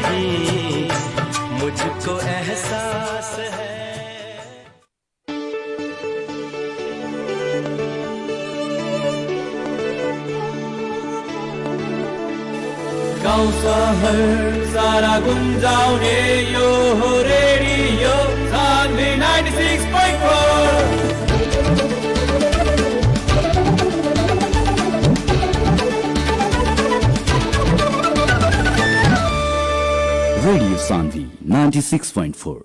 नहीं मुझको एहसास है। गाउँ शहर सारा गुन्जाउने यो हो रेडियो सान्वी 96.4। Radio Sanvi 96.4।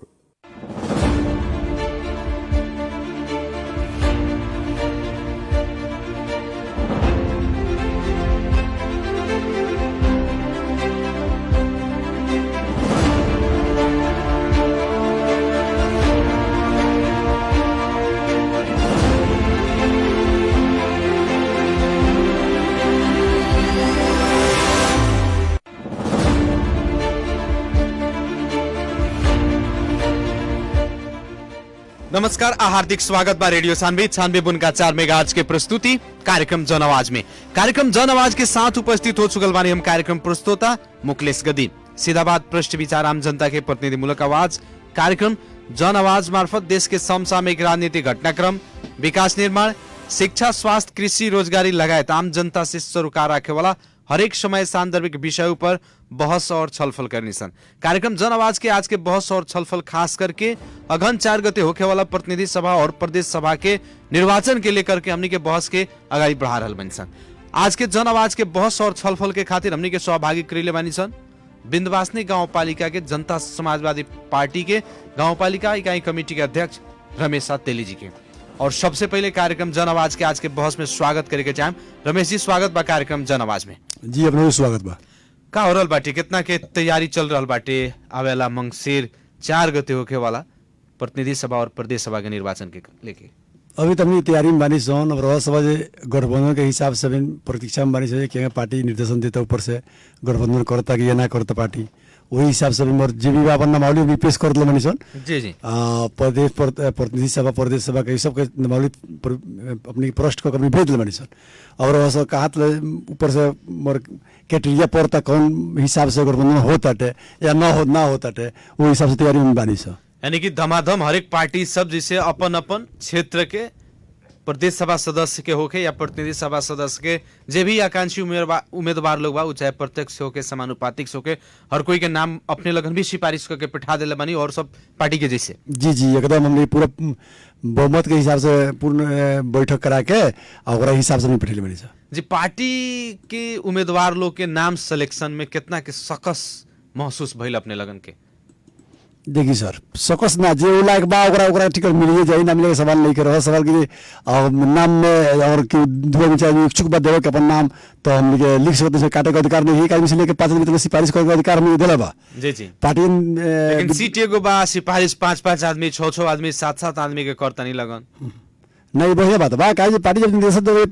नमस्कार, हार्दिक स्वागत बा रेडियो सान्वी 96.4 मेगाहर्ट्ज के प्रस्तुति कार्यक्रम जन आवाज में। कार्यक्रम जन आवाज के साथ उपस्थित हो चुकल बानी हम कार्यक्रम प्रस्तोता मुकलेश गदी। सीधाबाद पृष्ठ विचार आम जनता के प्रतिनिधिमूलक आवाज कार्यक्रम जन आवाज मार्फत देश के समसामयिक राजनीतिक घटनाक्रम, विकास निर्माण, शिक्षा, स्वास्थ्य, कृषि, रोजगारी लगायत आम जनता से सरोकार राखे वाला हरेक समय सांदर्भिक विषयों पर बहस और छलफल करनी सन। कार्यक्रम जन आवाज के आज के बहस और छलफल खास करके अगहन 4 गते होखे वाला प्रतिनिधि सभा और प्रदेश सभा के निर्वाचन के लेकर के हमनी के बहस के आगाड़ी बढ़ा रहल बानी सन। आज के जन आवाज के बहस और छलफल के खातिर हमनी के सहभागी करेले बानी सन बिंदवासनी गाउँपालिका के जनता समाजवादी पार्टी के गाउँपालिका इकाई कमेटी के अध्यक्ष रमेश तेली जी के। और सबसे पहले कार्यक्रम जन आवाज के आज के बहस में स्वागत करे के चाहेम। रमेश जी, स्वागत बा कार्यक्रम जन आवाज में। जी, अपना स्वागत बा। का हो रहल बाटे, कितना के तैयारी चल रहल बाटे आवेला मंगसिर 4 गते होखे वाला प्रतिनिधि सभा और प्रदेश सभा के निर्वाचन के लेके? अभी तो अपनी तैयारी में बानी सन। अब रह सभा गठबंधन के हिसाब से प्रतीक्षा में बानी से कि पार्टी निर्देशन देता ऊपर से गठबंधन करता कि या ना करता पार्टी, वही हिसाब से जे भी अपन नामावली भी पेश कर बानी सन। जी जी। प्रदेश प्रतिनिधि सभा प्रदेश सभा के सब के नामावली अपनी प्रश्न को कभी भेज बानी सन। और कहा ऊपर से मोर कैटेरिया पड़ता कौन हिसाब से गठबंधन होता या ना होता वो हिसाब से तैयारी में बानी सन। यानी कि धमाधम हरेक पार्टी सब जैसे अपन अपन क्षेत्र के प्रदेश सभा सदस्य के होके या प्रतिनिधि सभा सदस्य के जे भी आकांक्षी उम्मीदवार लोग बा, चाहे प्रत्यक्ष होके समानुपातिक होके हर कोई के नाम अपने लगन भी सिफारिश करके बैठा देले बानी और सब पार्टी के जैसे। जी जी, एकदम हमने पूरा बहुमत के हिसाब से पूर्ण बैठक करा के और हिसाब से बैठे बानी सर। जी, पार्टी के उम्मीदवार लोग के नाम सिलेक्शन में कितना के सकस महसूस भइल अपने लगन के? देखिए सर, सकस ना जे लायक बा ओकरा टिकट मिलिए जाई, ना मिले सवाल नहीं करे। सवाल की नाम में और कि दुआ में चाहे इच्छुक बा देवे के अपन नाम तो हम लिख सकते हैं। काटे का अधिकार नहीं, एक आदमी से लेके 5 आदमी तक सिफारिश करे का अधिकार हमने देला बा। जी जी। पार्टी लेकिन सीट एगो बा, सिफारिश 5-5 आदमी 6-6 आदमी 7-7 आदमी के करता नहीं लगन। नहीं, बढ़िया बात बा। काहे पार्टी जब निर्देशन देवे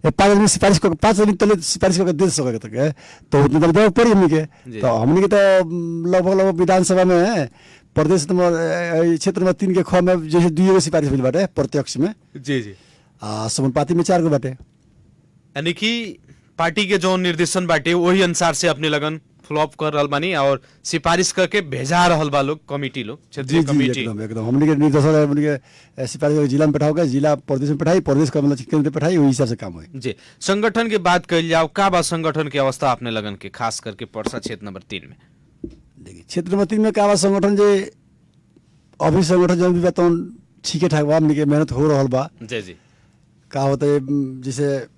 5 आदमी सिफारिश कर 5 आदमी तले सिफारिश करके दे सके तक तो उतने तक देवे पड़ी हमनी के। तो हमनी के तो लगभग विधानसभा में प्रदेश नंबर क्षेत्र में 3 के ख में जैसे 2 गो सिफारिश मिल बाटे प्रत्यक्ष में। जी जी। समानुपाती में 4 गो बाटे। यानी कि पार्टी के जो निर्देशन बाटे वही अनुसार से अपने लगन फ्लॉप कर रहल बानी और सिफारिश करके भेजा रहल बा लोग कमेटी लोग क्षेत्रीय कमेटी। एकदम हमनी के निर्देशन हमनी के सिफारिश जिला में बैठाओगे, जिला प्रदेश में बैठाई, प्रदेश का मतलब केंद्र बैठाई, वही हिसाब से काम होई। जी, संगठन की बात कइल जाओ, का बा संगठन की अवस्था अपने लगन के खास करके पर्सा क्षेत्र नंबर 3 में? देखिए, क्षेत्र नंबर 3 में का बा संगठन जे अभी संगठन जो भी बताऊं ठीक ठाक बा, हमनी के मेहनत हो रहल बा। जी जी। का होता है जैसे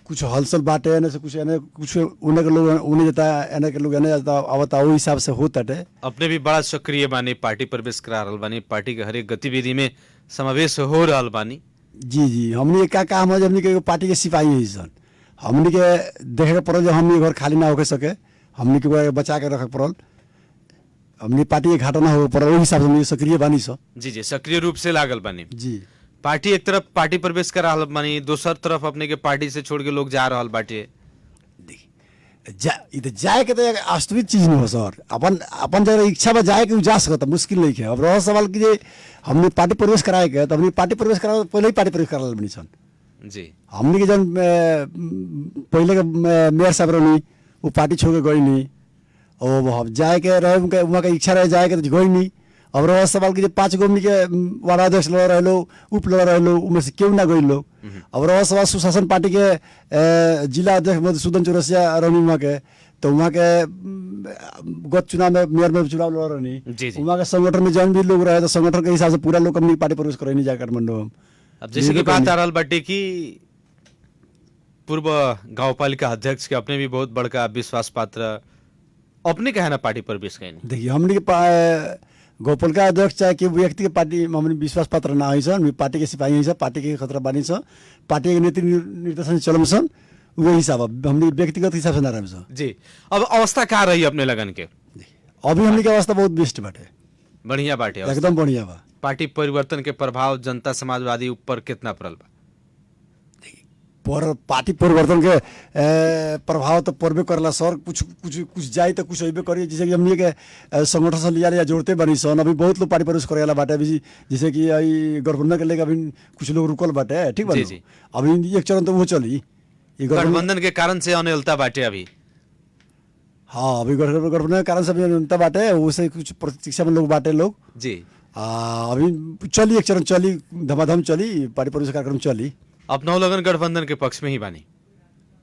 कुछ हलचल बाटे एने से कुछ एने कुछ उन्हें के लोग उन्हें जाता एने के लोग एने जाता आवता वो हिसाब से होता है। अपने भी बड़ा सक्रिय बानी, पार्टी प्रवेश करा रहल बानी, पार्टी के हर एक गतिविधि में समावेश हो रहल बानी। जी जी, हमनी का काम है हमनी के पार्टी के सिपाही है सन। हमनी के देखे के पड़ल जो हमनी घर खाली ना होके सके, हमनी के बचा के रखे पड़ल, हमनी पार्टी के घाटा ना हो पड़ल, वही हिसाब से हमनी सक्रिय बानी सन। जी जी, सक्रिय रूप से लागल बानी। जी, पार्टी एक तरफ पार्टी प्रवेश कर रहल बानी, दूसर तरफ अपने के पार्टी से छोड़ के लोग जा रहल बाटे। जाए के तो वास्तविक चीज नहीं हो सर। अपन जगह इच्छा बा जाए के जा सकता, मुश्किल नहीं है। अब रह सवाल की जे हमने पार्टी प्रवेश कराए के तो हमने पार्टी प्रवेश करा पहले ही पार्टी प्रवेश करा बनी सन। जी, हमने के जन पहले के मेयर साहब रही वो पार्टी छोड़ के गई नहीं, और अब जाए के रहे उनका वहाँ का इच्छा रहे जाए के तो गई नहीं। अब रहा सवाल कि 5 गो हमनी के वार्ड अध्यक्ष लड़ रहे लोग, उप लड़ रहे लोग, उनमें से क्यों ना गई लोग। अब रहा सवाल सुशासन पार्टी के जिला अध्यक्ष मधुसूदन चौरसिया रहनी वहाँ के, तो वहाँ के गत चुनाव में मेयर में चुनाव लड़ रही, वहाँ के संगठन में जौन भी लोग रहे तो संगठन के हिसाब से पूरा लोग अपनी पार्टी प्रवेश करे नहीं जाए काठमांडू में। अब जैसे कि बात आ रहा बाटे कि पूर्व गांवपालिका अध्यक्ष के अपने भी बहुत बड़का विश्वास पात्र अपने कहना पार्टी प्रवेश करें। देखिए हमने के गौपालिका अध्यक्ष चाहे कि व्यक्ति के पार्टी हमने विश्वास पात्र ना है सन, पार्टी के सिपाही है सन, पार्टी के खतरा बानी सन, पार्टी के नीति निर्देशन चलम सन, वही हिसाब हमने व्यक्तिगत हिसाब से ना रहे सन। जी अब अवस्था का रही अपने लगन के? अभी हमने के अवस्था बहुत बेस्ट बाटे, बढ़िया बाटे, एकदम बढ़िया बा। पार्टी परिवर्तन के प्रभाव जनता समाजवादी ऊपर कितना पड़ल बा? पार्टी परिवर्तन के प्रभाव तो पड़बे करला सर, कुछ कुछ कुछ जाए तो कुछ अबे करिए। जैसे कि हमने के संगठन से लिया या जोड़ते बनी सन, अभी बहुत लोग पार्टी प्रवेश करेला बाटे अभी, जैसे कि गठबंधन के लेकर अभी कुछ लोग रुकल बाटे, ठीक बा। अभी एक चरण तो वो चली गठबंधन के कारण से अनियमितता बाटे अभी। हाँ अभी गठबंधन के कारण से अभी अनियमितता बाटे, उससे कुछ प्रतीक्षा में लोग बाटे लोग जी। अभी चली एक चरण चली, धमाधम चली, पार्टी प्रवेश कार्यक्रम चली। अपना लगन गठबंधन के पक्ष में ही बानी।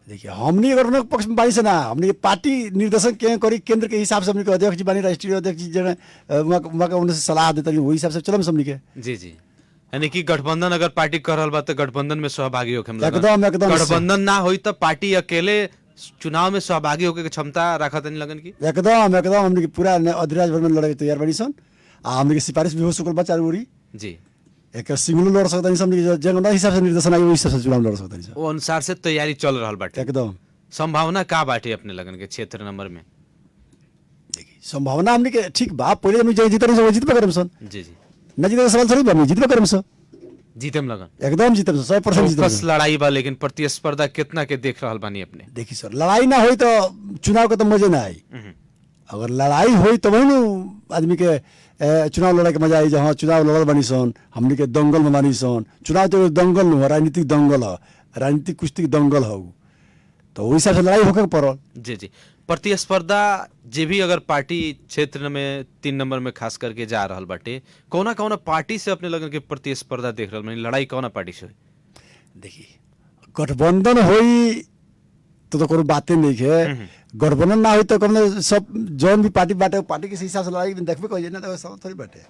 देखिए हमने गठबंधन के पक्ष में बानी से ना, हमने पार्टी निर्देशन के करी केंद्र के हिसाब से हमने अध्यक्ष जी बानी, राष्ट्रीय अध्यक्ष जी वहाँ का उन्हें सलाह देता वही हिसाब से चलम हमने के। जी जी, यानी कि गठबंधन अगर पार्टी कर रहा बा तो गठबंधन में सहभागी होके एकदम एकदम। गठबंधन ना होई तो पार्टी अकेले चुनाव में सहभागी होके के क्षमता रखा नहीं लगन की? एकदम एकदम हमने पूरा अधिराज भर में लड़े तैयार बनी सन। हमने सिफारिश भी हो सकल बा चारों ओरी जी। एक सिंगल लड़ सकता नहीं, जगह हिसाब से निर्देशन आई हिसाब से चुनाव लड़ सकता नहीं। वो अनुसार से तैयारी चल रहा बाटे एकदम। संभावना का बाटे अपने लगन के क्षेत्र नंबर में? देखिए संभावना हमने के ठीक बा, पहले हम जीत रहे जीतबे करम सन। जी जी, न जीते सवाल थोड़ी बा, जीतबे करम सन, जीतम लगन एकदम जीतम 100% जीतम। बस लड़ाई बा, लेकिन प्रतिस्पर्धा कितना के देख रहल बानी अपने? देखिए सर लड़ाई ना होई तो चुनाव के तो मजे ना आई, अगर लड़ाई होई तो वही न आदमी के चुनाव लड़ाई के मजा आई। जहाँ चुनाव लड़ल बनी सन, हमने के दंगल में बानी सन। चुनाव तो दंगल न हो, राजनीतिक दंगल है, राजनीतिक कुश्ती दंगल हो, तो वही हिसाब से लड़ाई होकर पड़ल। जी जी, प्रतिस्पर्धा जे भी अगर पार्टी क्षेत्र में 3 नंबर में खास करके जा रहल बाटे, कौना कौना पार्टी से अपने लगन के प्रतिस्पर्धा देख रहल बानी? लड़ाई कौना पार्टी से? देखिए गठबंधन होई तो कोई बातें नहीं है, गठबंधन ना हो तो कम सब जौन भी पार्टी बाटे पार्टी के हिसाब से लड़ाई देखबे कहिए ना, तो सब थोड़ी बाटे।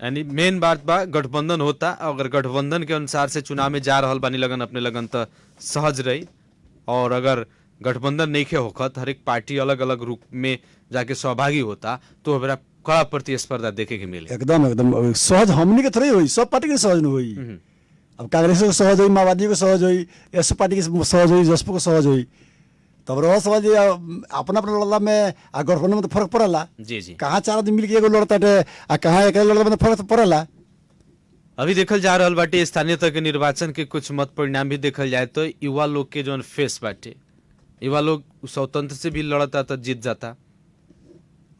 यानी मेन बात बा गठबंधन होता, अगर गठबंधन के अनुसार से चुनाव में जा रहल बानी लगन अपने लगन तो सहज रही, और अगर गठबंधन नहीं होखत हर एक पार्टी अलग अलग रूप में जाके सहभागी होता तो हमारा कड़ा प्रतिस्पर्धा देखे के मिले। एकदम एकदम सहज हमनी के थोड़ी हुई, सब पार्टी के सहज नहीं हुई। अब कांग्रेस को सहज हुई, माओवादी को सहज हुई, एस पार्टी के सहज हुई, जसपा को सहज हुई, तब रह समझ अपना अपना लड़ला में आ गठबंधन में तो फर्क पड़ेला। जी जी, कहाँ 4 आदमी मिलके एगो लड़ता आ कहाँ अकेले लड़ला में तो फर्क पड़ेला। अभी देखल जा रहल बाटे स्थानीय तक के निर्वाचन के कुछ मत परिणाम भी देखल जाए तो युवा लोग के जो फेस बाटे, युवा लोग स्वतंत्र से भी लड़ता तो जीत जाता।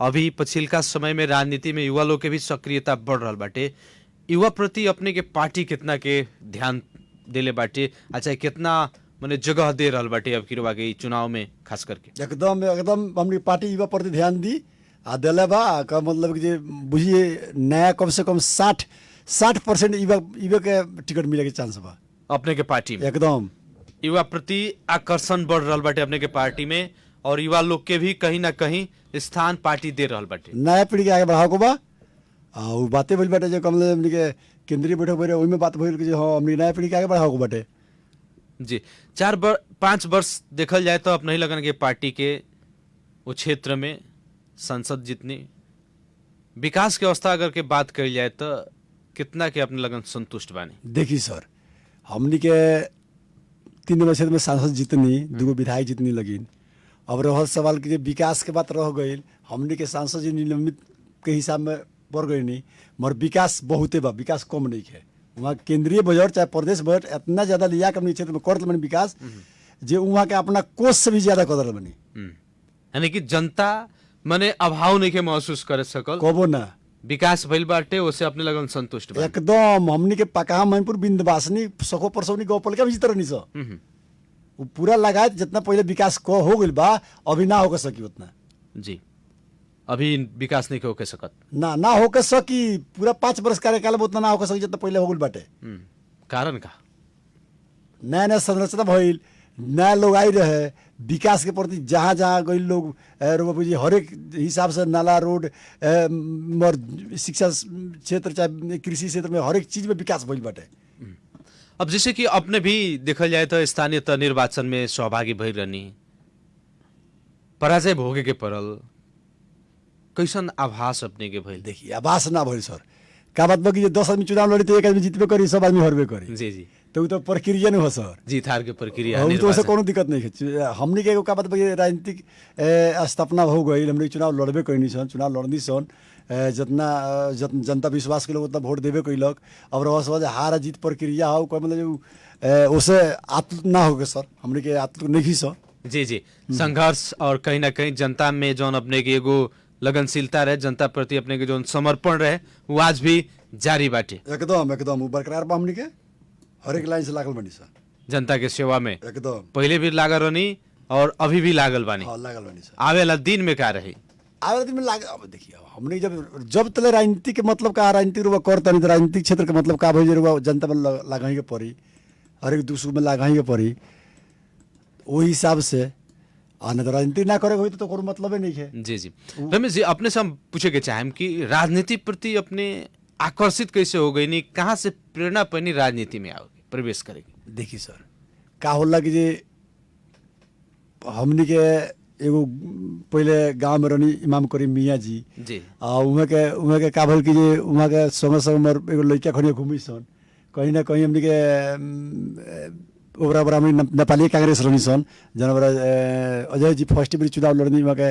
अभी पछिलका समय में राजनीति में युवा लोग के भी सक्रियता बढ़ रहल बाटे। युवा प्रति अपने के पार्टी कितना के ध्यान देले बाटे, अच्छा कितना माने जगह दे रहल बाटे अब किरवा के चुनाव में खास करके? एकदम एकदम हमनी पार्टी युवा प्रति ध्यान दी आ दिले बा का मतलब कि बुझिए नया कम से कम 60% युवा के टिकट मिले के चांस बा अपने के पार्टी में। एकदम युवा प्रति आकर्षण बढ़ रहल बाटे अपने के पार्टी में, और युवा लोग के भी कहीं ना कहीं स्थान पार्टी दे रहल बाटे। नया पीढ़ी के आगे बढ़ाओ को बा वो बातें भइल बाटे जो कम हमनी के केंद्रीय बैठक भइल ओइ में बात भइल कि हां हमनी नया पीढ़ी के आगे बढ़ाओ को बाटे। जी 5 वर्ष देखल जाए तो अपने ही लगन के पार्टी के वो क्षेत्र में संसद जितनी विकास के अवस्था अगर के बात करी जाए तो कितना के अपने लगन संतुष्ट बानी? देखिए सर हमनी के 3 नंबर क्षेत्र में सांसद जितनी 2 विधायक जितनी लगी, अब रहल सवाल कि विकास के बात रह गई, हमनी के सांसद जी निलंबित के हिसाब में बढ़ गई नहीं, मगर विकास बहुते बा, विकास कम नहीं है। वहाँ केंद्रीय बजट चाहे प्रदेश बजट इतना ज्यादा लिया के अपने क्षेत्र में कर बनी विकास जो वहाँ के अपना कोष से भी ज्यादा कर बनी। यानी कि जनता मने अभाव नहीं के महसूस कर सकल, कबो ना विकास भइल बाटे उसे अपने लगन संतुष्ट बा। एकदम हमनी के पका मैनपुर बिंदवासनी सखो परसौनी गौपालिका भी जितना नहीं वो पूरा लगाए जितना पहले विकास को हो गई बा अभी ना होकर सकी उतना। जी अभी विकास नहीं होके सकत। ना होके सकी पूरा 5 वर्ष कार्यकाल में उतना ना होके सकी जितना पहले हो गइल बाटे। कारण का नया नया संरचना भइल, नया लोग आई रहे, विकास के प्रति जहाँ जहाँ गई लोग जी हरेक हिसाब से नाला रोड और शिक्षा क्षेत्र चाहे कृषि क्षेत्र में हरेक चीज में विकास भइल बाटे। अब जैसे कि अपने भी देखल जाए तो स्थानीय तह निर्वाचन में सहभागी भई रहनी, पराजय भोगे के पड़ल, कैसन आभास अपने के भइल? देखिए आभास ना भइल सर, का बात बा कि जो 10 आदमी चुनाव लड़ी तो 1 आदमी जीतबे करी, सब आदमी हारबे करी। जी तो उ तो प्रक्रिया नहीं हो सर, जीत हार के प्रक्रिया तो निर्वाचन। उससे कोनो दिक्कत नहीं है। हमनी के एगो का बात बा कि राजनीतिक स्थापना हो गई, हमनी चुनाव लड़बे कइनी सन, चुनाव लड़नी सन, जितना जनता विश्वास के लोग उतना वोट देबे कइलक। अब रह हार जीत प्रक्रिया हो कोई मतलब उसे आत्म ना होगे सर, हमनी के आत्म नहीं सर। जी संघर्ष और कहीं ना कहीं जनता में जौन अपने के एगो लगनशीलता रहे, जनता प्रति अपने के जौन समर्पण रहे, वो आज भी जारी बाटे। एकदम उ बरकरार बा, हमनी के हर एक लाइन से लागल बनी सर जनता के सेवा में। एकदम पहले भी लागल रहनी और अभी भी लागल बानी। हाँ लागल बनी सर। आवे वाला दिन में का रही? आवे दिन में लाग, अब देखिए हमने जब तले राजनीति के मतलब का राजनीति रुआ करता नहीं, तो राजनीतिक क्षेत्र के मतलब का भइल रुआ जनता में लगाही के पड़ी, हर एक दूसरे में लगाही के पड़ी, वही हिसाब से आने तो राजनीति ना करे हुई तो कोई मतलब ही नहीं है। जी रमेश जी, अपने से हम पूछे के चाहें कि राजनीति प्रति अपने आकर्षित कैसे हो गई, नहीं कहाँ से प्रेरणा पैनी राजनीति में आओगे, प्रवेश करेगी? देखिए सर का होला कि जे हमनी के एगो पहले गांव में रहनी इमाम करीम मियाँ जी उहाँ के का भइल कि जे उहाँ के संगे संगे एगो लड़का खड़िया घूमी सन, कहीं ना कहीं हमनी के ओबरा बरा में नेपाली कांग्रेस रहनी सन, जनवरा अजय जी फर्स्ट बेर चुनाव लड़नी वहाँ के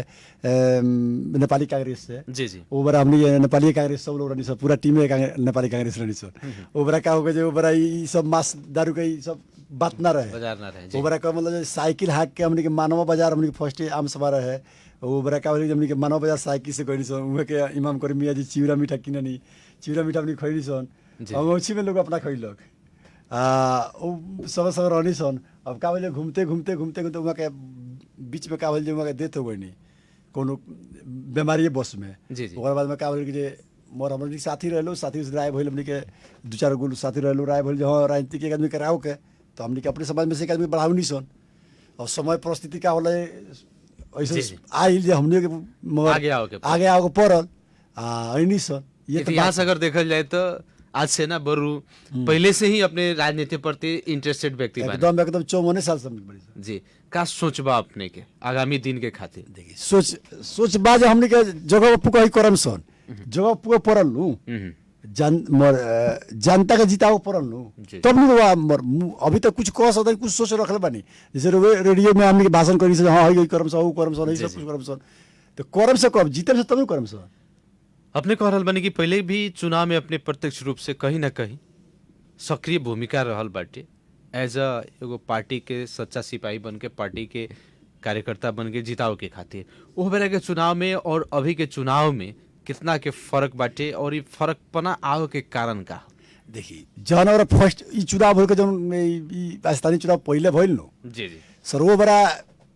नेपाली कांग्रेस से। जी ओबरा हमनी नेपाली कांग्रेस सब लोग रहनी सन, पूरा टीम नेपाली कांग्रेस रहनी सन। ओबरा का हो गए ओबरा ई सब मास दारू के सब बात ना रहे, बाजार ना रहे। ओबरा का मतलब साइकिल हाँक के हमनी के मानवा बाजार हमनी के फर्स्ट आम सभा रहे, ओबरा का हमनी के मानवा बाजार साइकिल से गइनी सन। उहे के इमाम करीम मियाँ जी चिवड़ा मीठा किननी, चिवड़ा मीठा हमनी खइनी सन, अंगौछी में लोग अपना खइलक सब सब रहनी सन। अब का भइल घूमते वहाँ के बीच में का भइल वहाँ के डेथ हो गई, कोनो बीमारी बस में। ओकर बाद में का भइल कि जे मोर हमर साथी रहलो, साथी से राय भइल, हमनी के 2-4 गो साथी रहलो, राय भइल जे हाँ राजनीति के एक आदमी कराओ के, तो हमनी के अपने समाज में से एक आदमी बढ़ाऊ नहीं सन। और समय परिस्थिति का होला ऐसे आइल जे हमनी के आगे आओ पड़ल नहीं सन। ये इतिहास अगर देखल जाए तो आज से ना बरू पहले से ही अपने राजनीति प्रति इंटरेस्टेड व्यक्ति बने। एकदम 54 साल से जी का सोचबा अपने के आगामी दिन के खातिर? देखिए सोच बा जो हमनी के जगह पुका ही करम सन, जगह पुका पड़ल नु जनता के जिताओ पड़ल नु, तब नहीं अभी तक कुछ कह सकता, कुछ सोच रखले बानी। जैसे रेडियो में हमनी के भाषण करी से हाँ यही करम सन, वो करम सन, सब कुछ करम सन, तो करम से कब जीते से तब करम सन। अपने कह रहल बनी कि पहले भी चुनाव में अपने प्रत्यक्ष रूप से कहीं ना कहीं सक्रिय भूमिका रहल बाटे, एज एगो पार्टी के सच्चा सिपाही बन के, पार्टी के कार्यकर्ता बन के जिताव के खातिर। वो बेरा के चुनाव में और अभी के चुनाव में कितना के फर्क बाटे, और ये फर्क पना आओ के कारण का? देखिए जन और फर्स्ट ई चुनाव हो के जब स्थानीय चुनाव पहले भइल नो जी सर, वो बड़ा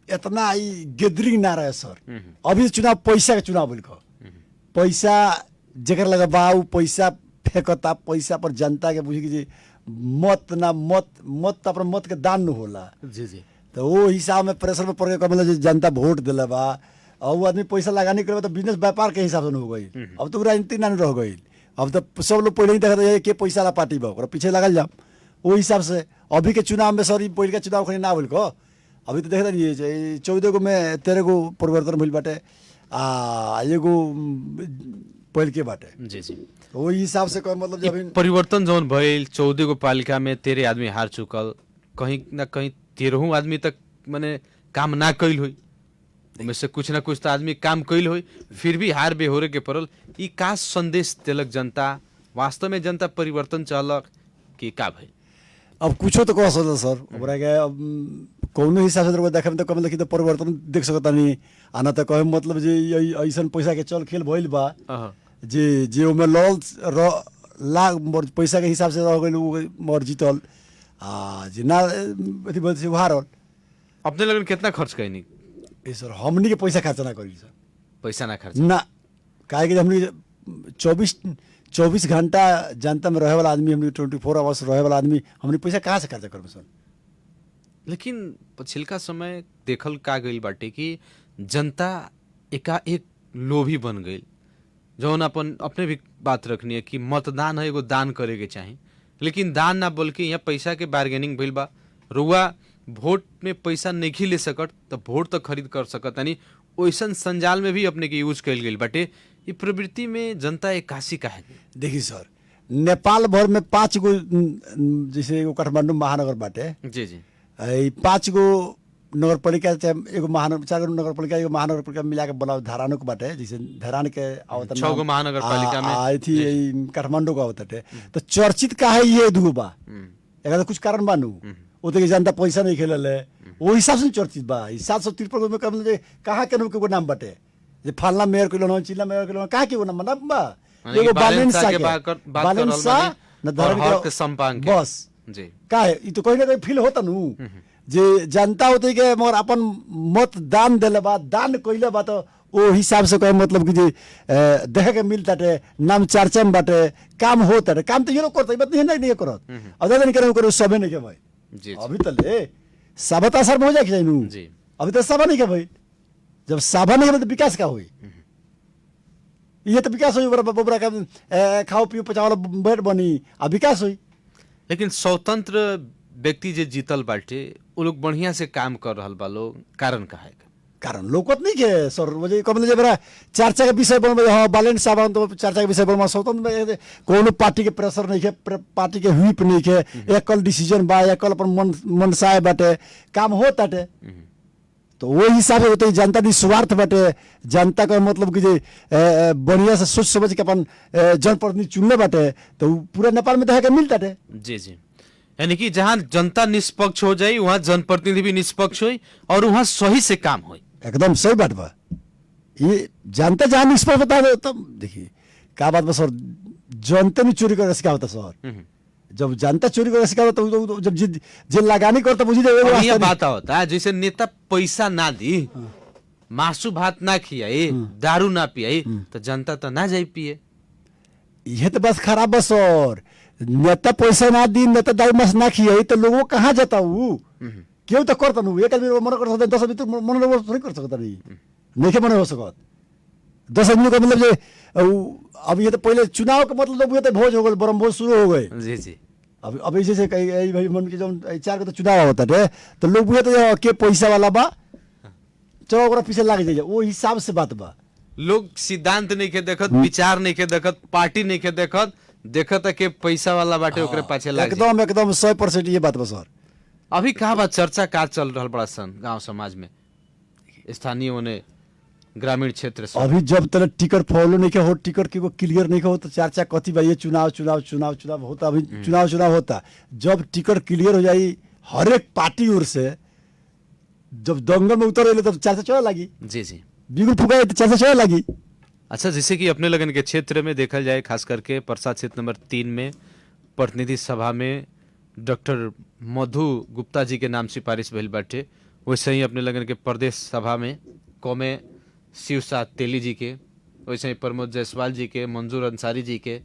इतना ई गैदरिंग ना रहे सर। अभी चुनाव पैसा के चुनाव भइल, पैसा जेकर लगा बा उ पैसा फेंकता, पैसा पर जनता के बुझी कि मत ना मत अपना मत के दान न होला। जी तो वो हिसाब में प्रेशर में पड़ के मतलब जनता वोट दिला बा, और वो आदमी पैसा लगाने के तो बिजनेस व्यापार के हिसाब से हो गई। अब तो राजनीति ना रह गई, अब तो सब लोग पहले ही देखा था के पैसा वाला पार्टी बा पीछे लगल जाम, वो हिसाब से। अभी के चुनाव में सर पहले का चुनाव खड़ी ना भइल को, अभी तो देखा नहीं 14 गो में 13 गो परिवर्तन भइल बाटे, एगो पहल के बाटे। जी वही हिसाब से मतलब जब परिवर्तन जौन भइल 14 गो पालिका में 13 आदमी हार चुकल, कहीं ना कहीं 13 आदमी तक माने काम ना कैल हुई, उनमें से कुछ ना कुछ तो आदमी काम कैल हुई, फिर भी हार बेहोरे के पड़ल। ई का संदेश देलक जनता? वास्तव में जनता परिवर्तन चाहलक कि का भइल? अब कुछो तो कह सकता सर, ओकरा के अब कौनो हिसाब से देखे में तो मतलब कि परिवर्तन देख सकता नहीं आना, तो कहे मतलब जे ऐसा पैसा के चल खेल भइल बा जे ओमे लाख पैसा के हिसाब से रह गइल मोर जीतल, जे ना अथी बोल से हारल। अपने लगन कितना खर्च कैनी? सर हमनी के पैसा खर्च ना करी सर, पैसा ना खर्च ना काहे कि हमनी 24 घंटा जनता में रहे वाला आदमी, हमनी 24 आवर्स रहे वाला आदमी, हमनी पैसा कहाँ से खर्चा करब सन? लेकिन पछिलका समय देखल का गइल बाटे कि जनता एकाएक लोभी बन गई, जौन अपन अपने भी बात रखनी है कि मतदान है एगो दान करे के चाही, लेकिन दान ना बल्कि यहाँ पैसा के बार्गेनिंग भइल बा। रुआ वोट में पैसा नहीं ले सकत तो वोट तो खरीद कर सकत, यानी ओइसन संजाल में भी अपने के यूज कइल गइल बाटे। ई प्रवृत्ति में जनता एकासी काहे गइल? देखिए सर, नेपाल भर में 5 गो जैसे एगो काठमांडू महानगर बाटे, जी जी 5 गो नगर पालिका चाहे एगो महानगर, 4 गो नगर पालिका एगो महानगर पालिका मिला के बनाओ धरानो के बाटे, जैसे धरान के आवत 6 गो महानगर पालिका में आई थी काठमांडू का आवत है। तो चर्चित का है ये दुगो बा, एका तो कुछ कारण बानू ओते के जनता पैसा नहीं खेलल है, वो हिसाब से चर्चित बा। 753 में कम जे कहां के को नाम बाटे, जे फलना मेयर को लोन, चिल्ला मेयर को लोन, कहां के नाम बा? एगो बालेंसा के बालेंसा न धरन के संपांग बस जी का है, ई तो कहीं ना कहीं फील होता नु जे जनता होते के मगर अपन मत दान देले बा, दान कइले बा, तो ओ हिसाब से कहे मतलब कि जे देखे के मिलता टे, नाम चर्चा में बाटे, काम होता है, काम तो ये लोग करते बात नहीं करत, अदा नहीं करे सबे नहीं के भाई जी अभी तो ले साबत असर में हो जाए कि नहीं जी अभी तो साबा नहीं के भाई, जब साबा नहीं तो विकास का हुई, ये तो विकास हुई बबरा का खाओ पियो पचाओ बेड बनी आ विकास हुई। लेकिन स्वतंत्र व्यक्ति जे जीतल बाटे वो लोग बढ़िया से काम कर रहल बा लोग, कारण का है? कारण लोकत नहीं के सर, मुझे कम जे बड़ा चर्चा के विषय बन, हाँ बैलेंस साहब तो चर्चा के विषय बन, स्वतंत्र कोनो पार्टी के प्रेशर नहीं के, पार्टी के व्हिप नहीं के, एकल डिसीजन बा, एकल अपन मनसाय बाटे, काम होता टे। तो वो हिसाब से होते जनता निस्वार्थ बाटे, जनता का मतलब कि जे बढ़िया से सोच समझ के अपन जनप्रतिनिधि चुनले बाटे, तो पूरा नेपाल में देखे के मिलता टे। जी जी, यानी कि जहाँ जनता निष्पक्ष हो जाए वहाँ जनप्रतिनिधि भी निष्पक्ष हो और वहाँ सही से काम हो। एकदम सही बात बा, ये जनता जहाँ निष्पक्ष बता दे तो देखिए क्या बात बा सर, जनता नहीं चोरी कर सिखा होता सर, जब जनता चोरी कर सिखा होता तो जब जे लगानी करता बुझी ये बात होता है जैसे नेता पैसा ना दी, मासू भात ना खियाए, दारू ना पियाए, तो जनता तो ना जाए पिए। यह तो बस खराब बस सर, नेता पैसा ना दी, नेता दारू मास ना खियाई तो लोगों कहाँ जाता हूँ, क्यों तो करता हूँ, एक आदमी मन कर सकता, 10 आदमी तो मन थोड़ी कर सकता, नहीं मन हो सकता 10 आदमी का मतलब जे अब ये तो पहले चुनाव का मतलब लोग तो भोज हो गए, ब्रह्म भोज शुरू हो गए। जी जी, अभी जैसे कहीं भाई मन के जो 4 के तो चुनाव होता है तो लोग बुझे तो के पैसा वाला बा चलो ओकरा पीछे लाग जाइए, वो हिसाब से बात बा। लोग सिद्धांत नहीं के देखत, विचार नहीं के देखत, पार्टी नहीं के देखत, देखत के पैसा वाला बाटे ओकरे पाछे लाग जाए। एकदम 100% ये बात बा सर। अभी कहाँ बात चर्चा का चल रहा बड़ा सन गांव समाज में, स्थानीय होने ग्रामीण क्षेत्र से अभी जब तक टिकट फॉलो नहीं हो, टिकट के क्लियर नहीं हो तो चर्चा कथी भाई ये चुनाव चुनाव चुनाव चुनाव होता, अभी चुनाव होता। जब टिकट क्लियर हो जाई हर एक पार्टी ओर से, जब दंगल में उतर तब चर्चा चला लगी। जी जी, बिगुल फुका तो चर्चा चला लगी। अच्छा, जैसे कि अपने लगन के क्षेत्र में देखा जाए, खास करके परसा क्षेत्र नंबर 3 में प्रतिनिधि सभा में डॉक्टर मधु गुप्ता जी के नाम सिफारिश भइल बाटे, वैसे ही अपने लगन के प्रदेश सभा में कौमे शिवसा तेली जी के, वैसे ही प्रमोद जायसवाल जी के, मंजूर अंसारी जी के,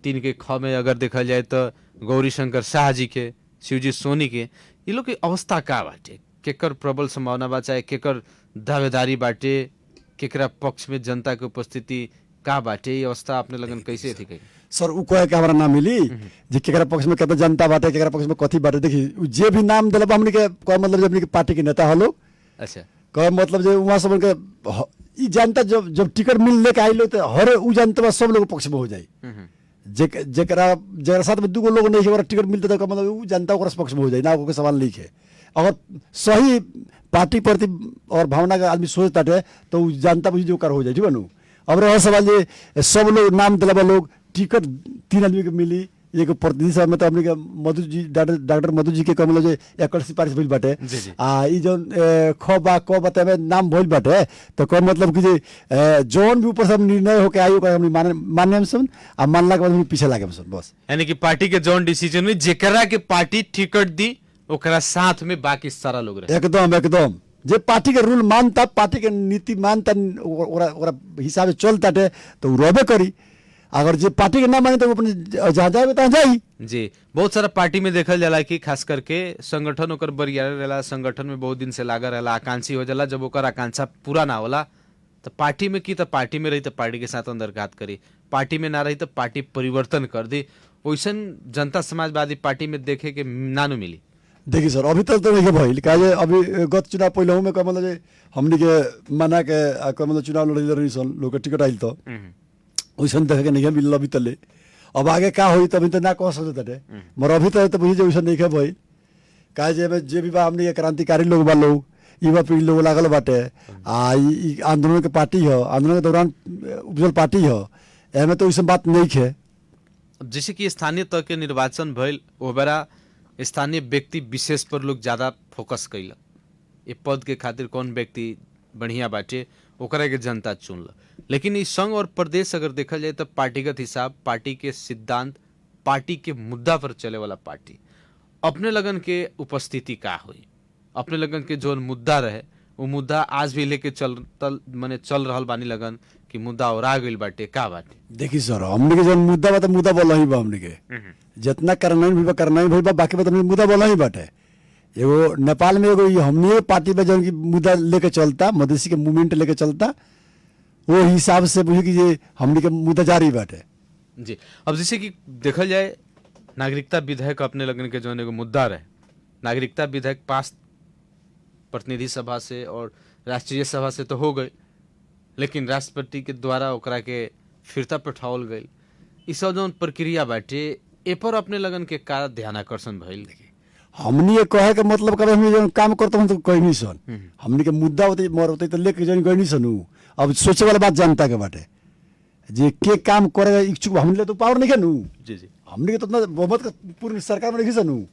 3 के ख में अगर देखा जाए तो गौरी शंकर शाह जी के, शिवजी सोनी के, ये लोग की अवस्था का बाटे, केकर प्रबल संभावना बा, चाहे केकर दावेदारी बाटे, केकरा पक्ष में जनता के उपस्थिति का बाटे, ये अवस्था अपने लगन कैसे थी? कही सर उ कहे के हमरा ना मिली जे केकरा पक्ष में कत जनता बाटे, केकरा पक्ष में कथी बाटे। देखी जे भी नाम दिला हमनी के कहे मतलब हमनी के पार्टी के नेता हलो, अच्छा कहे मतलब जे वहां सब के ई जनता जब टिकट मिल लेके आइलो तो हर उ जनता सब लोग पक्ष में हो जाई। जेकरा साथ में 2 गो लोग नहीं है टिकट मिलते तो मतलब उ जनता ओकरा पक्ष में हो जाई ना, कोई सवाल नहीं है। अगर सही पार्टी प्रति और भावना का आदमी सोचता है तो जनता बुझी जो कर हो जाए, ठीक है नु। अब रहा सवाल ये सब लोग नाम दिलावा लोग टिकट 3 आदमी के मिली, एक प्रतिनिधि सभा में तो हमने मधु जी डॉक्टर मधु जी के कम जो एकल सिफारिश भइल बाटे, आ ई जो क बतावे नाम भइल बाटे, तो कम मतलब कि जे जोन भी ऊपर से निर्णय होके आयो का हमनी मान्य हम सब आ मानला के बाद हम पीछे लागे सब बस। यानी कि पार्टी के जोन डिसीजन में जेकरा के पार्टी टिकट दी ओकरा साथ में बाकी सारा लोग रहे। एकदम जे पार्टी के रूल मानता, पार्टी के नीति मानता, ओकरा हिसाब से चलता तो रहबे करी। अगर जे पार्टी के ना माने तो अपने जहाँ जाए तहाँ जाई। जी, बहुत सारा पार्टी में देखल जाला कि खास करके संगठन ओकर बरियार रहेला, संगठन में बहुत दिन से लागा रहेला, आकांक्षी हो जाला। जब ओकर आकांक्षा पूरा ना होला तो पार्टी में की, तो पार्टी में रही तो पार्टी के साथ अंतर्घात करी, पार्टी में ना रही तो पार्टी परिवर्तन कर दी। वैसन जनता समाजवादी पार्टी में देखे के नानू मिली। देखिए सर, अभी तक तो नहीं भइल काजे। अभी गत चुनाव पहले में मतलब जे हमनी के मना के मतलब चुनाव लड़े रही सन, लोग के टिकट आइल तो वैसन देखे के नहीं मिलल अभी तले। अब आगे का होई तभी तो ना कह सकते थे, मगर अभी तक तो बुझी जे वैसन नहीं भइल। काजे जे भी बा हमनी के क्रांतिकारी लोग बा, लोग युवा पीढ़ी लोग लागल बाटे। ई आंदोलन के पार्टी हो, आंदोलन के दौरान उपजल पार्टी हो, एमे तो वैसन बात नहीं है। जैसे कि स्थानीय तक के निर्वाचन भइल, ओ बेरा स्थानीय व्यक्ति विशेष पर लोग ज्यादा फोकस कैल। ये पद के खातिर कौन व्यक्ति बढ़िया बाटे ओकरा के जनता चुनल। लेकिन इस संघ और प्रदेश अगर देखा जाए तो पार्टीगत हिसाब, पार्टी के सिद्धांत, पार्टी के मुद्दा पर चले वाला पार्टी अपने लगन के उपस्थिति का हुई, अपने लगन के जो मुद्दा रहे वो मुद्दा आज भी लेके चल रहल बानी लगन कि मुद्दा और आ गइल बाटे का बाटे। देखिए सर, हमने के जो मुद्दा बा मुद्दा बोला ही बा, हमने के जितना करना भी बा, बाकी बता मुद्दा बोला ही बाटे। एगो नेपाल में एगो हमने पार्टी में जो मुद्दा लेके चलता, मधेसी के मूवमेंट लेके चलता, वो हिसाब से बुझे कि ये हमने के मुद्दा जारी बाटे। जी, अब जैसे कि देखल जाए नागरिकता विधेयक अपने लगन के जो एगो मुद्दा रहे, नागरिकता विधेयक पास प्रतिनिधि सभा से और राष्ट्रीय सभा से तो हो गई, लेकिन राष्ट्रपति के द्वारा ओकरा के फिरता पठावल गई। ई सब जो प्रक्रिया बाटे ए पर अपने लगन के का ध्यान आकर्षण भइल। हमनी ये कहे के मतलब कभी हम जो काम करते हम तो कहीं नहीं सन, हमनी के मुद्दा होते मर होते तो लेके जो गई नहीं सन। अब सोचे वाला बात जनता के बाटे, जे के काम करे इच्छुक हमने तो पावर नहीं है नू। जी जी, हमने के तो उतना बहुमत का पूर्ण सरकार में नहीं सनू।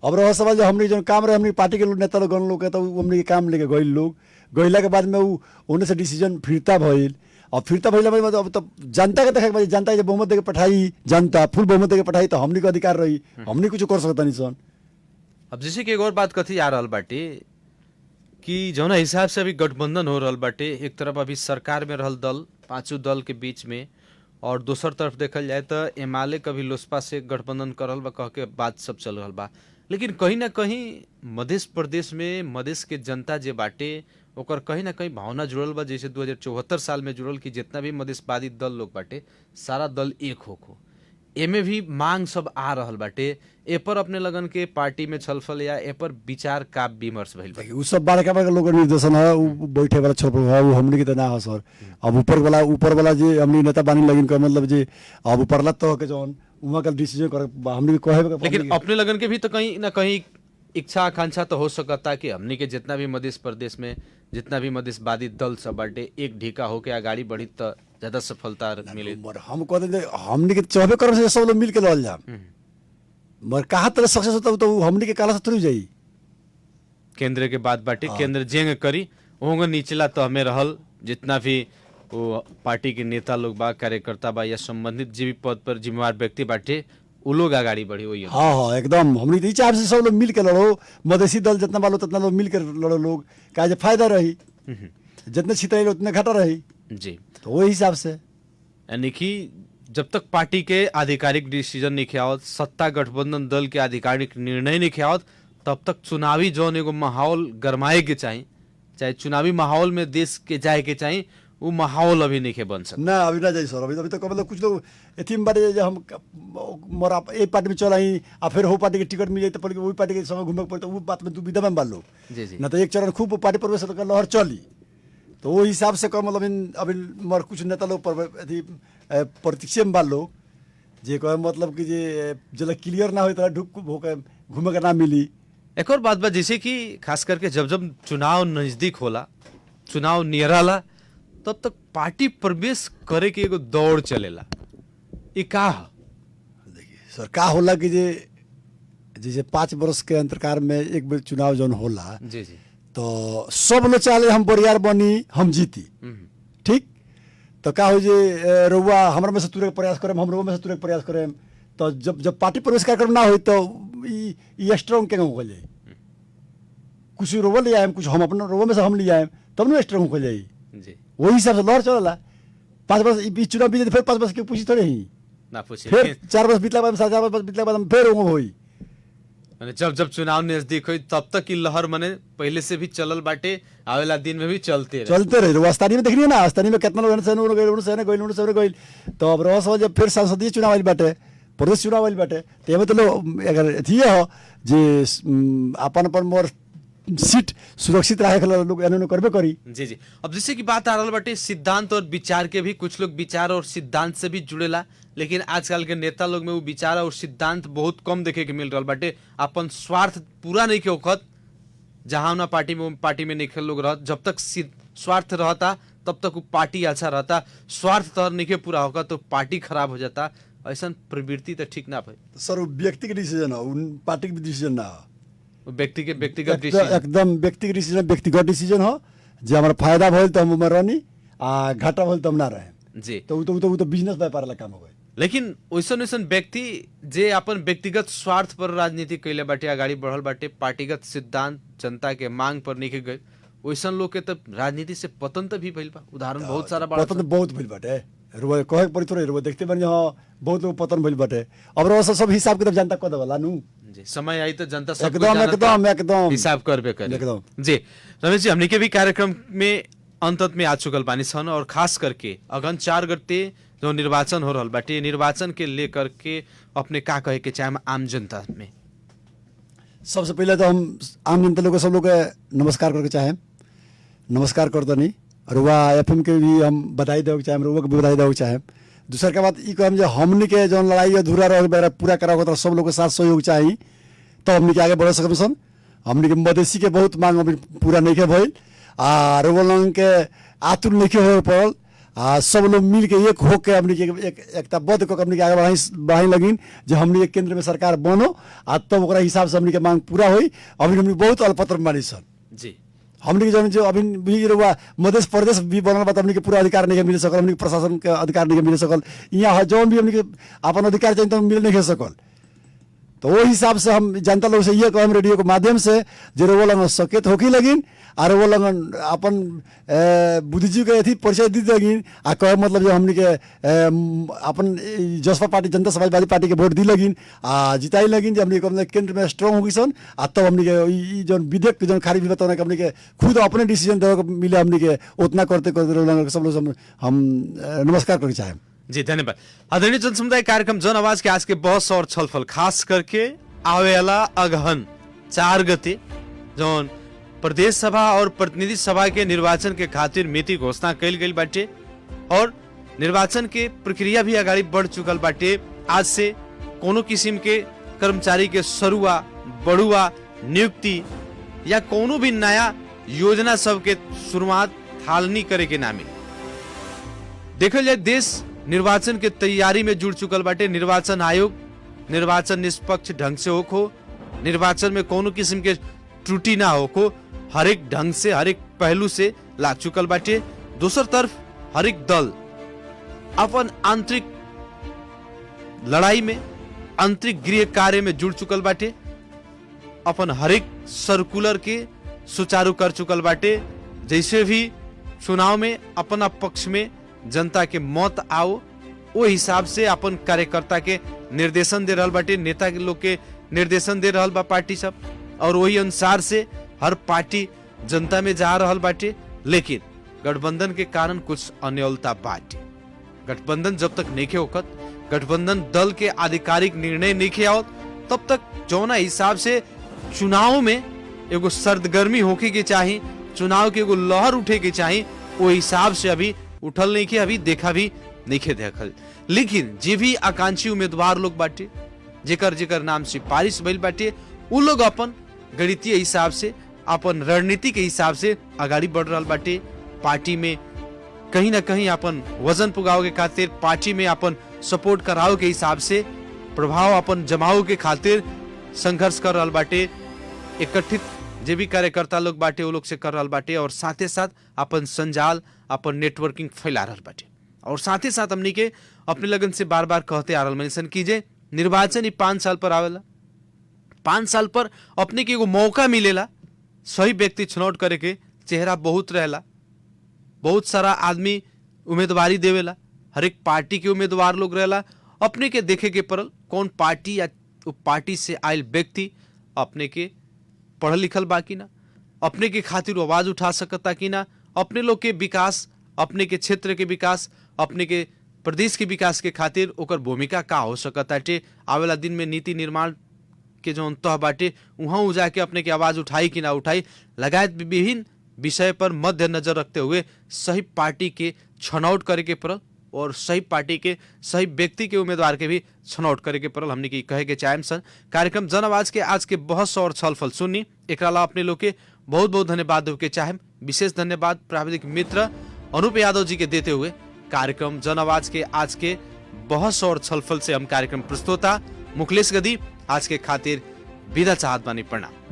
अब रह सवाल जो हमने जो काम रहे, हमने पार्टी के लोग नेता लोग गण लोग के तो हमने के काम लेके गई लोग, गईला के बाद में उन्हें से डिसीजन फिरता भइल। और फिरता भइला में अब तो जनता के देखे के, जनता के बहुमत देके पठाई, जनता फुल बहुमत देके पठाई तो हमने के अधिकार रही, हमने कुछ कर सकता नहीं सन। अब जैसे कि एक और बात कथी आ रहल बाटे कि जौना हिसाब से अभी गठबंधन हो रहल बाटे, एक तरफ अभी सरकार में रहल दल, पांचों दल के बीच में, और दूसर तरफ देखल जाए तो एमाले कभी लोसपा से गठबंधन करल बा कह के बात सब चल रहल बा। लेकिन कहीं ना कहीं मध्य प्रदेश में मधेश के जनता जे बाटे ओकर कहीं ना कहीं भावना जुड़ल बा, जैसे 2074 साल में जुड़ल कि जितना भी मधेशवादी दल लोग बाटे सारा दल एक होखो। एमे भी मांग सब आ रहल बाटे। ए पर अपने लगन के पार्टी में छलफल या ए पर विचार का विमर्श भइल बा। उ सब बड़का बड़का लोग निर्देशन है, उ बैठे वाला छलफल है, वो हमने के तो ना है सर। अब ऊपर वाला जे हमने नेता बानी लगिन का मतलब जे अब ऊपरला तो के जौन वहां का डिसीजन कर हमने भी कहे। लेकिन अपने लगन के भी तो कहीं ना कहीं इच्छा आकांक्षा तो हो सकता कि हमनी के जितना भी मध्य प्रदेश में जितना भी मधेशवादी दल सब बाटे एक ढीका होके आगाड़ी बढ़ी तो ज्यादा सफलता मिले। हम कहते हमने के चौबे करोड़ से सब लोग मिल के लल जा, मगर कहा तरह सक्सेस होता तो हमने के काला से थोड़ी जाई। केंद्र के बात बाटे, केंद्र जेंग करी होंगे निचला तो हमें रहल जितना भी वो पार्टी के नेता लोग बा, कार्यकर्ता बा या संबंधित जे भी पद पर जिम्मेवार व्यक्ति बाटे उ लोग आगाड़ी बढ़ी हुई। हाँ एकदम हमने तो हिसाब से सब लोग मिल के लड़ो, मधेसी दल जितना बालो उतना लोग मिल के लड़ो, लोग का जे फायदा रही, जितने छितराई उतने घाटा रही जी। तो वही हिसाब से यानी कि जब तक पार्टी के आधिकारिक डिसीजन नहीं आवत, सत्ता गठबंधन दल के आधिकारिक निर्णय नहीं आवत, तब तक चुनावी जौन एगो माहौल गरमाए के चाहिए, चाहे चुनावी माहौल में देश के जाए के चाहिए, वो माहौल अभी नहीं बन सकता ना। अभी ना जाए सर, अभी तो मतलब कुछ लोग एथी में बाटे हम मोरा एक पार्टी में चल आई आ फिर हो पार्टी के टिकट मिल जाए तो वही पार्टी के समय घूमे पड़े, तो वो बात में दुविधा में बाल लोग ना। तो एक चरण खूब पार्टी प्रवेश लहर चली तो वो हिसाब से कम मतलब अभी मर कुछ नेता लोग अथी प्रतीक्षा में बाल लोग जे कहे मतलब कि जे जल क्लियर ना हो तो ढुक होकर घूमे का ना मिली। एक और बात बा जैसे कि खास करके जब जब चुनाव नजदीक होला, चुनाव नियराला, तब तक पार्टी प्रवेश करे के एगो दौड़ चलेला। ये का देखिए सर का होला कि जे जैसे 5 वर्ष के अंतरकाल में एक बार चुनाव जौन होला जी जी, तो सब लोग चाहे हम बरियार बनी हम जीती, ठीक। तो का हो जे रउआ हमरा में से तुरे के प्रयास करें, हम रउआ में से तुरे के प्रयास करें, तो जब पार्टी प्रवेश कार्यक्रम ना हो तो ये स्ट्रॉन्ग के हो जाए। कुछ रोवो ले आए, कुछ हम अपना रोवो में से हम ले आए, तब ना स्ट्रांग हो जाई। जी वही हिसाब से लहर चलला। 5 वर्ष ई चुनाव बीते फिर 5 वर्ष के पूछी थोड़े ही, ना पूछिए फिर 4 वर्ष बीतला बाद 4 वर्ष बीतला बाद फिर वो होई। माने जब जब चुनाव नजदीक हुई तब तक की लहर मने पहले से भी चलल बाटे, आवेला दिन में भी चलते रहे। चलते रहे। स्थानीय में देखनी ना, स्थानीय में कितना लोग गइल। तो अब रस जब फिर संसदीय चुनाव आइल बाटे, प्रदेश चुनाव आइल बाटे, तो एमे तो लोग अगर अथी हो जे अपन अपन मोर सीट सुरक्षित रखे के लोग एने करबे करी। जी जी। अब जैसे की बात आ रहा बाटे सिद्धांत और विचार के भी, कुछ लोग विचार और सिद्धांत से भी जुड़ेला, लेकिन आजकल के नेता लोग में वो विचार और सिद्धांत बहुत कम देखे के मिल रहा बाटे। अपन स्वार्थ पूरा नहीं के होखत, जहां ना पार्टी में नहीं लोग रहत, जब तक स्वार्थ रहता तब तक वो पार्टी अच्छा रहता, स्वार्थ तौर नहीं के पूरा होगा तो पार्टी खराब हो जाता। ऐसा प्रवृत्ति तो ठीक ना भाई। सर वो व्यक्तिगत डिसीजन हो, पार्टी के डिसीजन ना हो। व्यक्तिगत एकदम व्यक्तिगत डिसीजन हो, जे हमारा फायदा भइल तो हम रहनी, आ घाटा भइल तो हम ना रहे। जी। तो बिजनेस व्यापार वाला काम हो गए। लेकिन वैसन व्यक्ति जे अपन व्यक्तिगत स्वार्थ पर राजनीति कैले बाटे, आगाड़ी बढ़ल बाटे, पार्टीगत सिद्धांत जनता के मांग पर नहीं गए, वैसन लोग के तब राजनीति से पतन तो भी भइल बा। उदाहरण बहुत सारा बड़ा पतन बहुत भइल बाटे। रुआ कहे पड़ी थोड़े, रुआ देखते बनी हाँ बहुत लोग पतन भइल बाटे। अब रुआ सब हिसाब किताब जनता को देवला नु। जी, समय आई तो जनता सब एकदम हिसाब करबे करे। एकदम। जी रमेश जी, हमने के भी कार्यक्रम में अंत में आ चुकल बानी सन, और खास करके अगन 4 गते जो निर्वाचन हो रहल बाटे, निर्वाचन के लेकर के अपने का कहे के चाहे आम जनता में? सबसे पहले तो हम आम जनता लोग सब लोग के नमस्कार करके चाहे, नमस्कार करतनी। और वह एफएम के भी हम बधाई देवे चाहे, रुआ के भी बधाई देवे चाहे। दूसर के बात ई कहम जो हमनी के जो लड़ाई अधूरा रह पूरा करा तो सब लोग के साथ सहयोग चाहिए, तो हमनी के आगे बढ़ सकम सन। हमनी के मधेसी के बहुत मांग अभी पूरा नहीं के भइल, आ रुआ लोग के आतुर नहीं के हो पड़ल, आ सब लोग मिल के एक हो के हमनी के एकताबद्ध को हमनी के आगे बढ़ाई लगिन, जो हमनी के केंद्र में सरकार बनो, आ तब ओकरा हिसाब से हमनी के मांग पूरा होई। अभी हमनी बहुत अल्पत्र मानी सन। जी। हमनी के जो अभी भी रुआ मध्य प्रदेश भी बनल बा, हमनी के पूरा अधिकार नहीं मिल सकल, हमनी के प्रशासन के अधिकार नहीं मिल सकल, यहाँ जो भी हमनी के अपन अधिकार चाहिए तो मिल नहीं सकल। तो वो हिसाब से हम जनता लोग से ये कहम रेडियो के माध्यम से जो वो लोग सचेत होके लगिन, और वो लोग अपन बुद्धिजीवी के अथी परिचय दी लगिन, आ कहे मतलब जो हमनी के अपन जसपा पार्टी जनता समाजवादी पार्टी के वोट दी लगिन, आ जिताई लगिन, जो हमनी के केंद्र में स्ट्रांग होगी सन। आ तब हमनी के जो विधेयक जो खारिज भी बताने हमनी के खुद अपने डिसीजन देवे मिले, हमनी के उतना करते करते सब लोग हम नमस्कार करके चाहे। जी धन्यवाद। आदरणीय जन समुदाय कार्यक्रम जन आवाज के आज के बहस और छलफल खास करके आवेला अगहन 4 गते जौन प्रदेश सभा और प्रतिनिधि सभा के निर्वाचन के खातिर मिति घोषणा कैल गई बाटे, और निर्वाचन के प्रक्रिया भी आगाड़ी बढ़ चुकल बाटे। आज से कोनो किस्म के कर्मचारी के सरुआ बढ़ुआ नियुक्ति या कोनो भी नया योजना सब के शुरुआत थालनी करे के नामे देखल जाए, देश निर्वाचन के तैयारी में जुड़ चुकल बाटे। निर्वाचन आयोग निर्वाचन निष्पक्ष ढंग से होखो, निर्वाचन में कोनो किस्म के त्रुटि ना होखो, हर एक ढंग से हर एक पहलू से लाग चुकल बाटे। दूसर तरफ हर एक दल अपन आंतरिक लड़ाई में, आंतरिक गृह कार्य में जुड़ चुकल बाटे, अपन हर एक सर्कुलर के सुचारू कर चुकल बाटे। जैसे भी चुनाव में अपना पक्ष में जनता के मत आओ, वो हिसाब से अपन कार्यकर्ता के निर्देशन दे रहल बाटे, नेता के लोग के निर्देशन दे रहल बा पार्टी सब, और वही अनुसार से हर पार्टी जनता में जा रहल बाटे। लेकिन गठबंधन के कारण कुछ अन्योलता बाटे। गठबंधन जब तक नहीं होखत, गठबंधन दल के आधिकारिक निर्णय नहीं आवत, तब तक जौना हिसाब से चुनाव में एगो सर्दगर्मी होके के चाहिए, चुनाव के एगो लहर उठे के चाहिए, वो हिसाब से अभी उठल नहीं के, अभी देखा भी नहीं देखल। लेकिन जे भी आकांक्षी उम्मीदवार लोग बाटे, जेकर नाम सिफारिश भइल बाटे, उ लोग अपन गणितीय हिसाब से, अपन रणनीति के हिसाब से आगाड़ी बढ़ रहल बाटे। पार्टी में कहीं ना कहीं अपन वजन पुगाव के खातिर, पार्टी में अपन सपोर्ट कराव के हिसाब से, प्रभाव अपन जमाव के खातिर संघर्ष कर रहल बाटे। एकत्रित जे भी कार्यकर्ता लोग बाटे वो लोग से कर रहल बाटे, और साथे साथ अपन संजाल, अपन नेटवर्किंग फैला रहल बाटे। और साथ ही साथ हमनी के अपने लगन से बार बार कहते आ रहल मेंशन कीजिए, निर्वाचन ही 5 साल पर आवेला, 5 साल पर अपने के एगो मौका मिलेला सही व्यक्ति छनौट करे के चेहरा बहुत रहेला, बहुत सारा आदमी उम्मीदवारी देवेला, हर एक पार्टी के उम्मीदवार लोग रहेला। अपने के देखे के पड़ल कौन पार्टी या पार्टी से आयल व्यक्ति अपने के पढ़ल लिखल बा कि ना, अपने के खातिर आवाज उठा सकता कि ना, अपने लोग के विकास, अपने के क्षेत्र के विकास, अपने के प्रदेश के विकास के खातिर ओकर भूमिका का हो सकता है। आवेला दिन में नीति निर्माण के जो तह बाटे वहाँ जाके अपने की आवाज उठाई कि ना उठाई, लगायत विभिन्न विषय पर मध्य नजर रखते हुए सही पार्टी के छनौट करे के पड़ल और सही पार्टी के सही व्यक्ति के उम्मीदवार के भी छनौट करे के पड़ल। हमने की कहे के चाहेम सन कार्यक्रम जन आवाज के आज के बहस और छलफल सुनी, एकरा ला अपने लोग के बहुत बहुत धन्यवाद देव के चाहेम। विशेष धन्यवाद प्राविधिक मित्र अनूप यादव जी के देते हुए कार्यक्रम जन आवाज के आज के बहस और छलफल से हम कार्यक्रम प्रस्तोता मुखलेश गदी आज के खातिर विदा चाहत बानी। प्रणाम।